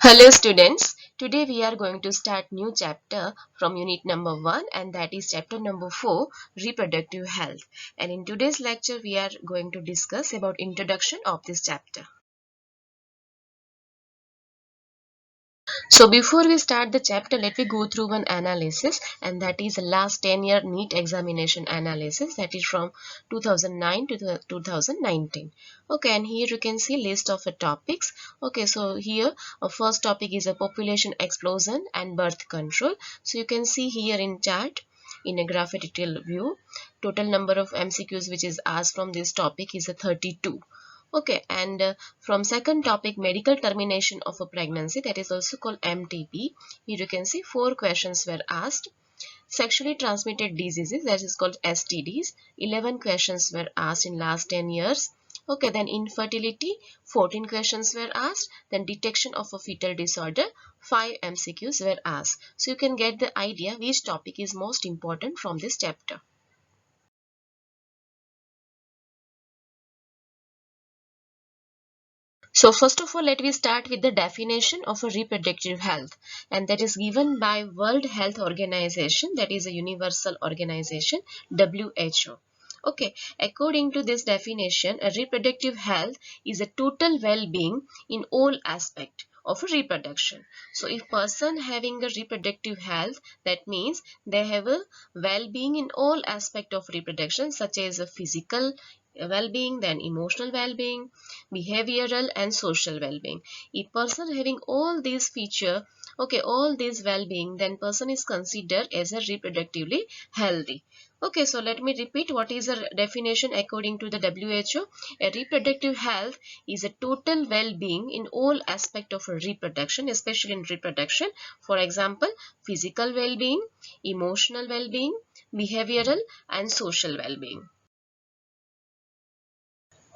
Hello students, today we are going to start new chapter from unit number 1 and that is chapter number 4 reproductive health, and in today's lecture we are going to discuss about introduction of this chapter. So before we start the chapter, let me go through one analysis, and that is the last 10-year NEET examination analysis, that is from 2009 to 2019. Okay, and here you can see list of the topics. Okay, so here first topic is a population explosion and birth control. So you can see here in chart in a graphical view, total number of MCQs which is asked from this topic is a 32. Okay, and from second topic, medical termination of a pregnancy, that is also called MTP. Here you can see 4 questions were asked. Sexually transmitted diseases, that is called STDs, 11 questions were asked in last 10 years. Okay, then infertility, 14 questions were asked. Then detection of a fetal disorder, 5 MCQs were asked. So you can get the idea which topic is most important from this chapter. So first of all, let me start with the definition of a reproductive health, and that is given by World Health Organization, that is a universal organization, WHO. Okay, according to this definition, a reproductive health is a total well-being in all aspects of reproduction. So if person having a reproductive health, that means they have a well-being in all aspect of reproduction, such as a physical well-being, then emotional well-being, behavioral and social well-being. If person having all these feature, okay, all these well-being, then person is considered as a reproductively healthy. Okay, so let me repeat what is the definition according to the WHO. A reproductive health is a total well-being in all aspect of reproduction, especially in reproduction. For example, physical well-being, emotional well-being, behavioral and social well-being.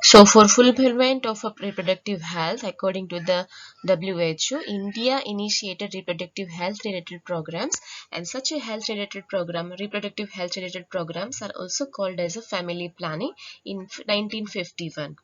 So for fulfillment of a reproductive health, according to the WHO, India initiated reproductive health related programs, and such a health related program, reproductive health related programs are also called as a family planning in 1951.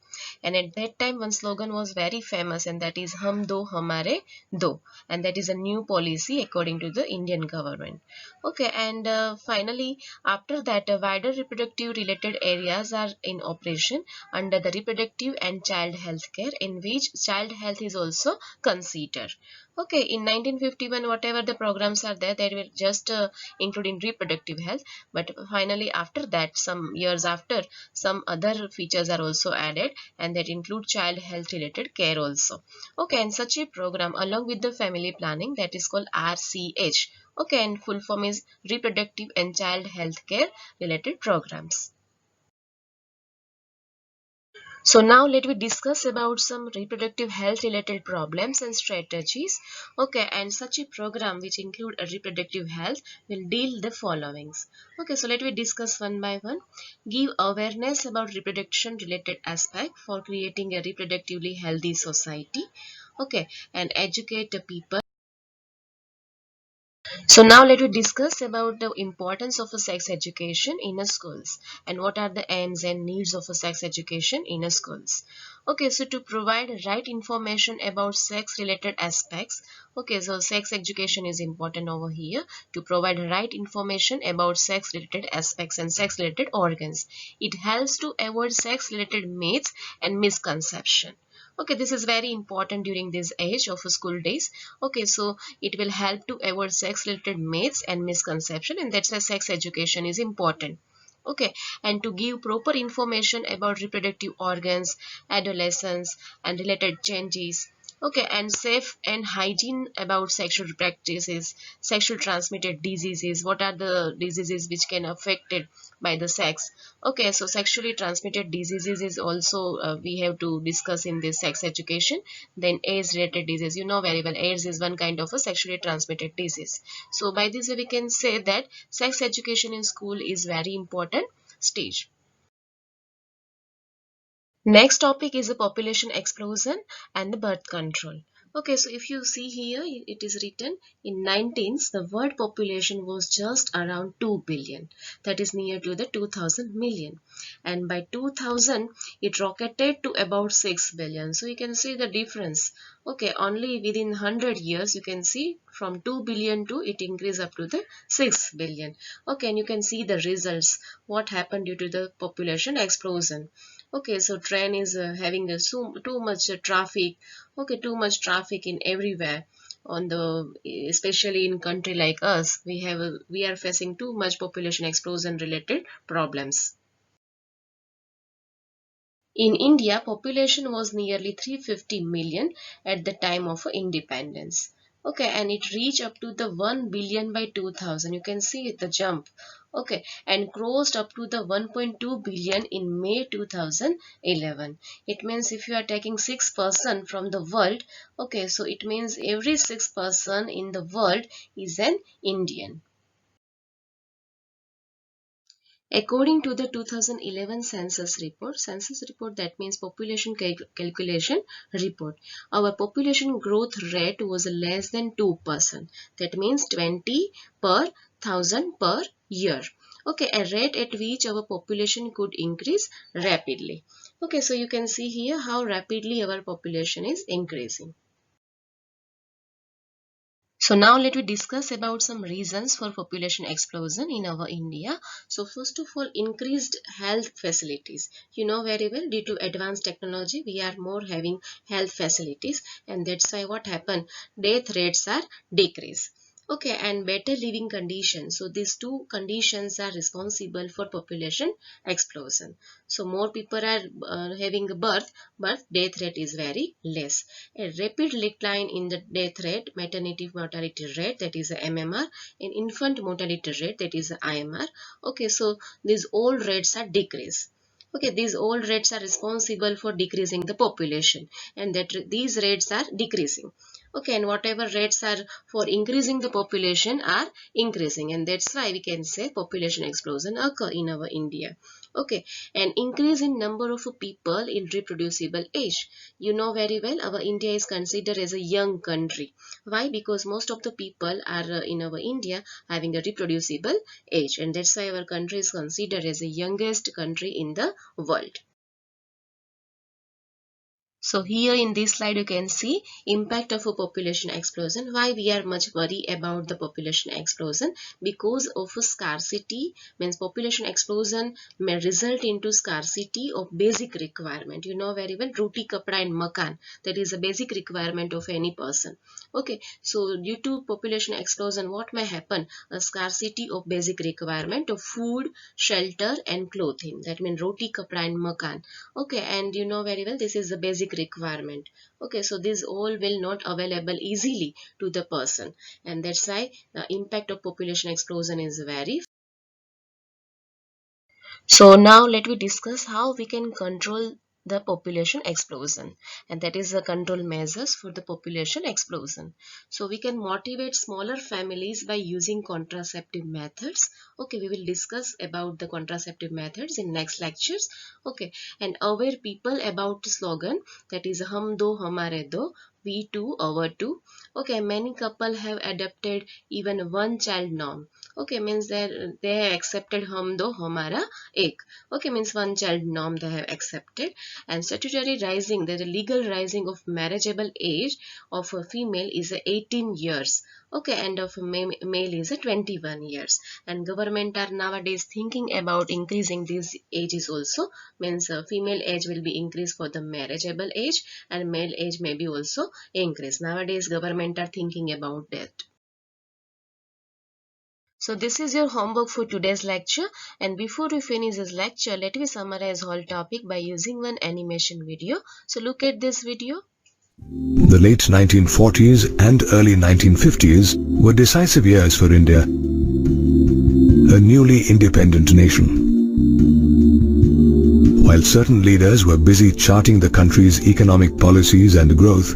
And at that time one slogan was very famous, and that is Hum Do Hamare Do, and that is a new policy according to the Indian government. Okay, and finally after that wider reproductive related areas are in operation under the reproductive and child health care, in which child health is also considered. Okay, in 1951 whatever the programs are there, they were just including reproductive health, but finally after that, some years after, some other features are also added, and that include child health related care also. Okay, and such a program along with the family planning, that is called RCH. Okay, and full form is reproductive and child health care related programs. So now let me discuss about some reproductive health related problems and strategies. Okay, and such a program which include a reproductive health will deal the followings. Okay, so let me discuss one by one. Give awareness about reproduction related aspect for creating a reproductively healthy society. Okay, and educate the people. So now let me discuss about the importance of a sex education in a schools, and what are the aims and needs of a sex education in a schools. Okay, so to provide right information about sex related aspects. Okay, so sex education is important over here to provide right information about sex related aspects and sex related organs. It helps to avoid sex related myths and misconception. Okay, this is very important during this age of school days. Okay, so it will help to avoid sex related myths and misconception, and that's why sex education is important. Okay, and to give proper information about reproductive organs, adolescence and related changes. Okay, and safe and hygiene about sexual practices, sexual transmitted diseases, what are the diseases which can affect it by the sex. Okay, so sexually transmitted diseases is also we have to discuss in this sex education. Then AIDS related disease, you know very well, AIDS is one kind of a sexually transmitted disease. So by this we can say that sex education in school is very important stage. Next topic is the population explosion and the birth control. Okay, so if you see here, it is written in 19th, the world population was just around 2 billion. That is near to the 2000 million. And by 2000, it rocketed to about 6 billion. So you can see the difference. Okay, only within 100 years, you can see from 2 billion to it increased up to the 6 billion. Okay, and you can see the results. What happened due to the population explosion. Okay, so train is having too much traffic. Okay, too much traffic in everywhere on the, especially in country like us, we are facing too much population explosion related problems. In India, population was nearly 350 million at the time of independence. Okay, and it reached up to the 1 billion by 2000. You can see the jump. Okay, and crossed up to the 1.2 billion in May 2011. It means if you are taking 6% from the world, okay, so it means every 6% in the world is an Indian. According to the 2011 census report, that means population calculation report, our population growth rate was less than 2%. That means 20 per thousand per year. Okay, a rate at which our population could increase rapidly. Okay, so you can see here how rapidly our population is increasing. So now let me discuss about some reasons for population explosion in our India. So first of all, increased health facilities. You know very well, due to advanced technology, we are more having health facilities, and that's why what happened, death rates are decreased. Okay, and better living conditions. So these two conditions are responsible for population explosion. So more people are having a birth, but death rate is very less. A rapid decline in the death rate, maternity mortality rate, that is a MMR, and infant mortality rate, that is a IMR. Okay, so these all rates are decreased. Okay, these all rates are responsible for decreasing the population, and that these rates are decreasing. Okay, and whatever rates are for increasing the population are increasing, and that's why we can say population explosion occur in our India. Okay, an increase in number of people in reproducible age. You know very well, our India is considered as a young country. Why? Because most of the people are in our India having a reproducible age, and that's why our country is considered as the youngest country in the world. So here in this slide you can see impact of a population explosion. Why we are much worried about the population explosion? Because of a scarcity, means population explosion may result into scarcity of basic requirement. You know very well, roti, kapda and makan, that is a basic requirement of any person. Okay, so due to population explosion, what may happen? A scarcity of basic requirement of food, shelter and clothing. That means roti, kapda and makan. Okay, and you know very well, this is the basic requirement. Okay, so this all will not available easily to the person, and that's why the impact of population explosion is very. So now let me discuss how we can control the population explosion, and that is the control measures for the population explosion. So we can motivate smaller families by using contraceptive methods. Okay, we will discuss about the contraceptive methods in next lectures. Okay, and aware people about the slogan, that is hum do hamare do, we too our two. Okay, many couple have adopted even one child norm. Okay, means that they have accepted hum do hamara ek. Okay, means one child norm they have accepted. And statutory rising, that the legal rising of marriageable age of a female is 18 years. Okay, and of a male is 21 years. And government are nowadays thinking about increasing these ages also. Means female age will be increased for the marriageable age, and male age may be also increased. Nowadays government are thinking about that. So this is your homework for today's lecture, and before we finish this lecture, let me summarize whole topic by using one animation video. So look at this video. The late 1940s and early 1950s were decisive years for India, a newly independent nation. While certain leaders were busy charting the country's economic policies and growth,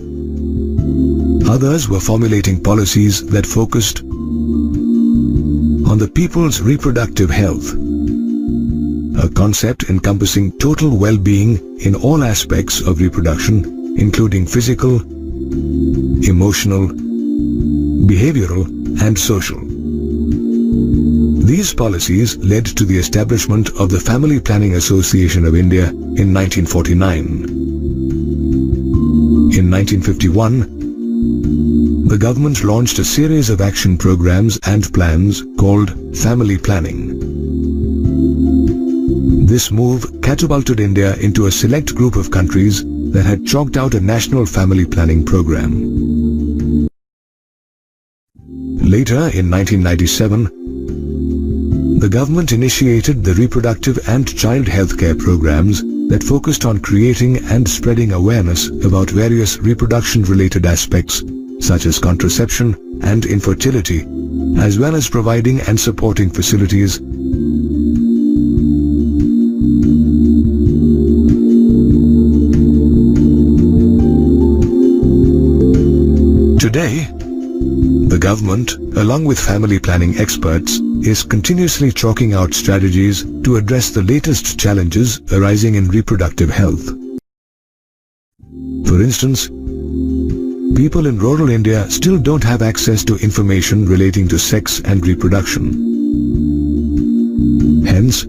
others were formulating policies that focused on the people's reproductive health, a concept encompassing total well-being in all aspects of reproduction, including physical, emotional, behavioral, and social. These policies led to the establishment of the Family Planning Association of India in 1949. In 1951, the government launched a series of action programs and plans called family planning. This move catapulted India into a select group of countries that had chalked out a national family planning program. Later, in 1997, the government initiated the reproductive and child health care programs that focused on creating and spreading awareness about various reproduction-related aspects such as contraception and infertility, as well as providing and supporting facilities today. The government, along with family planning experts, is continuously chalking out strategies to address the latest challenges arising in reproductive health. For instance, people in rural India still don't have access to information relating to sex and reproduction. Hence,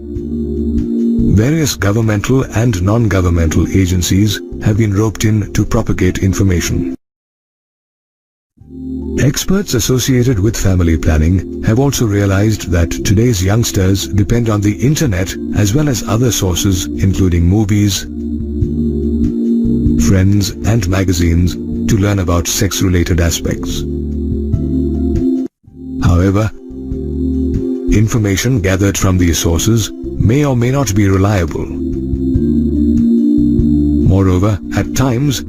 various governmental and non-governmental agencies have been roped in to propagate information. Experts associated with family planning have also realized that today's youngsters depend on the internet as well as other sources including movies, friends and magazines to learn about sex-related aspects. However, information gathered from these sources may or may not be reliable. Moreover, at times,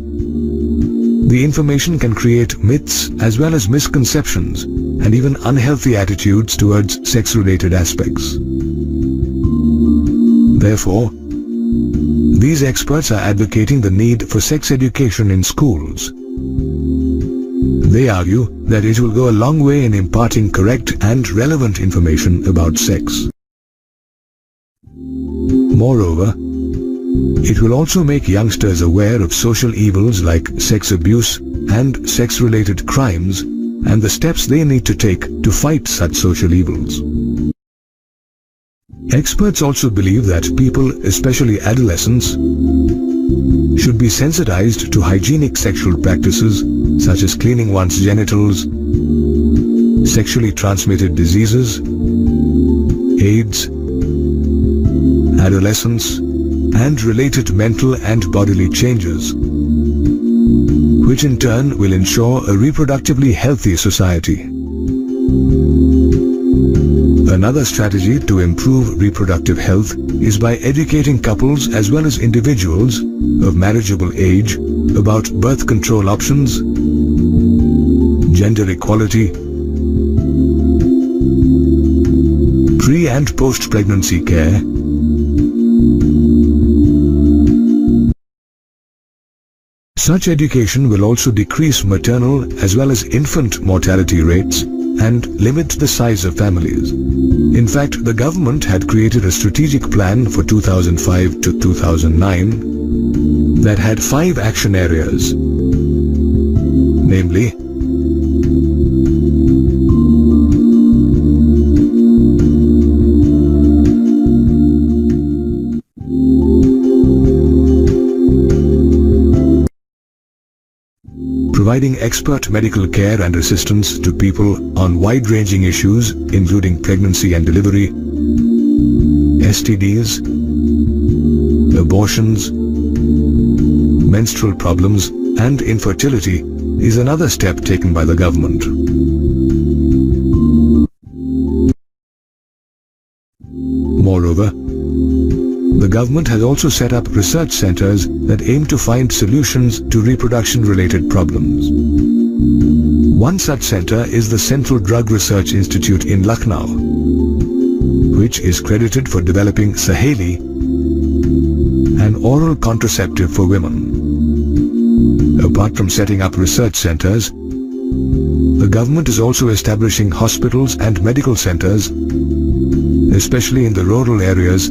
the information can create myths as well as misconceptions and even unhealthy attitudes towards sex-related aspects. Therefore, these experts are advocating the need for sex education in schools. They argue that it will go a long way in imparting correct and relevant information about sex. Moreover, it will also make youngsters aware of social evils like sex abuse and sex-related crimes and the steps they need to take to fight such social evils. Experts also believe that people, especially adolescents, should be sensitized to hygienic sexual practices such as cleaning one's genitals, sexually transmitted diseases, AIDS, adolescence, and related mental and bodily changes, which in turn will ensure a reproductively healthy society. Another strategy to improve reproductive health is by educating couples as well as individuals of marriageable age about birth control options, gender equality, pre- and post-pregnancy care, Such education will also decrease maternal as well as infant mortality rates and limit the size of families. In fact, the government had created a strategic plan for 2005 to 2009 that had 5 action areas, namely, providing expert medical care and assistance to people on wide-ranging issues including pregnancy and delivery, STDs, abortions, menstrual problems, and infertility is another step taken by the government. Moreover, the government has also set up research centers that aim to find solutions to reproduction-related problems. One such center is the Central Drug Research Institute in Lucknow, which is credited for developing Saheli, an oral contraceptive for women. Apart from setting up research centers, the government is also establishing hospitals and medical centers, especially in the rural areas,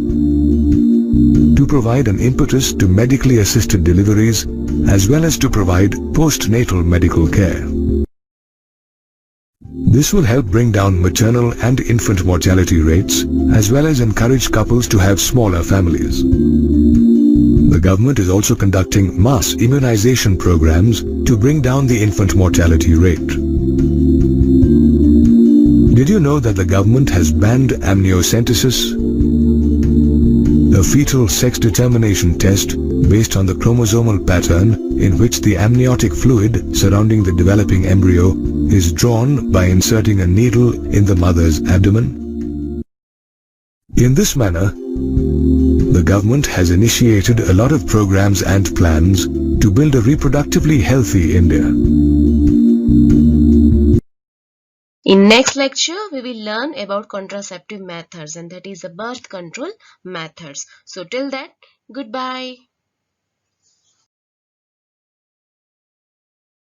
to provide an impetus to medically assisted deliveries as well as to provide postnatal medical care. This will help bring down maternal and infant mortality rates, as well as encourage couples to have smaller families. The government is also conducting mass immunization programs to bring down the infant mortality rate. Did you know that the government has banned amniocentesis, a fetal sex determination test based on the chromosomal pattern in which the amniotic fluid surrounding the developing embryo is drawn by inserting a needle in the mother's abdomen? In this manner, the government has initiated a lot of programs and plans to build a reproductively healthy India. In next lecture, we will learn about contraceptive methods, and that is the birth control methods. So till that, goodbye.